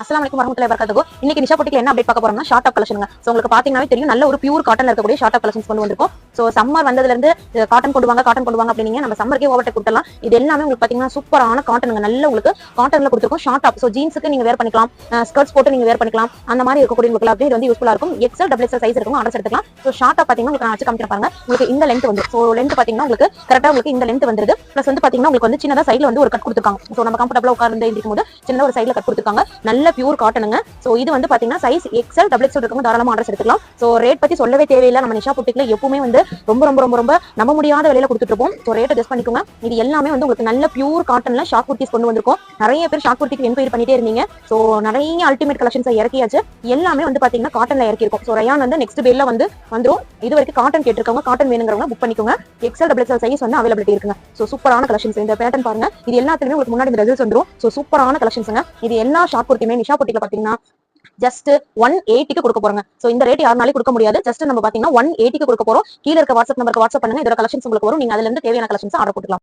அஸ்ஸலாமு அலைக்கும் வரஹ்மத்துல்லாஹி வபரகாத்துஹு. இன்னைக்கு நிஷா பொட்டிக்ல என்ன அப்டேட் பார்க்க போறோம்னா ஷார்ட் டாப் கலெக்ஷனுங்க. சோ உங்களுக்கு பாத்தீங்கன்னாவே தெரியும், நல்ல ஒரு பியூர் காட்டன்ல இருக்கக்கூடிய ஷார்ட் டாப் கலெக்ஷன்ஸ் கொண்டு வந்திருக்கோம். சோ சம்மர் வந்ததுல இருந்து காட்டன் கொண்டு வாங்க அப்படினீங்க, நம்ம சம்மர்க்கே ஓவர்டேக் கொடுத்துடலாம். இது எல்லாமே உங்களுக்கு பாத்தீங்கன்னா சூப்பரான காட்டனுங்க. நல்ல உங்களுக்கு காட்டன்ல கொடுத்திருக்கோம் ஷார்ட் டாப். சோ ஜீன்ஸ்க்கு நீங்க வேர் பண்ணிக்கலாம், ஸ்கர்ட்ஸ் போட்டு நீங்க வேர் பண்ணிக்கலாம். அந்த மாதிரி இருக்கக்கூடிய உங்களுக்கு அப்படியே இது வந்து யூஸ்ஃபுல்லா இருக்கும். எக்ஸ்எல் டபுள் எக்ஸ்எல் சைஸ் இருக்கும், ஆர்டர்ஸ் எடுத்துக்கலாம். சோ ஷார்ட் டாப் பாத்தீங்கன்னா உங்களுக்கு நான் வச்சு காமிக்கிறேன் பாருங்க. உங்களுக்கு இந்த லென்த் வந்து சோ லென்த் பாத்தீங்கன்னா உங்களுக்கு கரெக்ட்டா உங்களுக்கு இந்த லென்த் வந்துருது. பிளஸ் வந்து பாத்தீங்கன்னா உங்களுக்கு வந்து சின்னதா சைடுல வந்து ஒரு கட் கொடுத்திருக்காங்க. சோ நம்ம கம்ஃபர்ட்டபிளா உட்கார்ந்து எந்திரிக்கும் போது சின்னதா ஒரு சைடுல கட் கொடுத்திருக்காங்க. நல்ல பியூர் காட்டனுங்க. சோ இது வந்து பாத்தீங்கன்னா சைஸ் எக்ஸ்எல் டபுள் எக்ஸ்எல் இருக்கவங்க தாராளமா ஆர்டர்ஸ் எடுத்துக்கலாம். சோ ரேட் பத்தி சொல்லவே தேவையில்லை. நம்ம நிஷா பொட்டிக்ல எப்பவுமே வந்து ரொம்ப ரொம்ப ரொம்ப ரொம்ப நம்ப முடியாத விலையில கொடுத்துட்டு இருப்போம். சோ ரேட் அட்ஜஸ்ட் பண்ணிக்கோங்க. இது எல்லாமே வந்து உங்களுக்கு நல்ல பியூர் காட்டன்ல ஷார்ட் குர்த்திஸ் கொண்டு வந்திருக்கோம். நிறைய பேர் ஷார்ட் குர்த்திக்கு என்கொயரி பண்ணிட்டே இருந்தீங்க. சோ நிறைய அல்டிமேட் கலெக்ஷன்ஸ் இறக்கியாச்சு. எல்லாமே வந்து பாத்தீங்கன்னா காட்டன்ல இறக்கி இருக்கும். சோ ரயான் வந்து நெக்ஸ்ட் பேல்ல வந்து வந்துரும். இது வரைக்கும் காட்டன் கேட்டிருக்கவங்க, காட்டன் வேணுங்கிறவங்க புக் பண்ணிக்கோங்க. எக்ஸ்எல் டபுள் எக்ஸ்எல் சைஸ் வந்து அவைலபிலிட்டி இருக்குங்க. சோ சூப்பரான கலெக்ஷன்ஸ். இந்த பேட்டர்ன் பாருங்க. இது எல்லாத்துலயுமே உங்களுக்கு முன்னாடி இந்த ரிசல்ட்ஸ் வந்துரும். சோ சூப்பரான கலெக்ஷன்ஸ்ங்க. இது எல்லா ஷார்ட் குர்த்தியுமே நிஷா பொட்டிக்ல பாத்தீங்கன்னா ஜஸ்ட் 180க்கு கொடுக்க போறோங்க. சோ இந்த ரேட் யாருனாலும் கொடுக்க முடியாது. ஜஸ்ட் நம்ம பாத்தீங்கன்னா 180க்கு கொடுக்க போறோம். கீழ இருக்க வாட்ஸ்அப் நம்பருக்கு வாட்ஸ்அப் பண்ணுங்க. இதோட கலெக்ஷன்ஸ் உங்களுக்கு வரும். நீங்க அதுல இருந்து தேவையான கலெக்ஷன்ஸ் ஆர்டர் போட்டுக்கலாம்.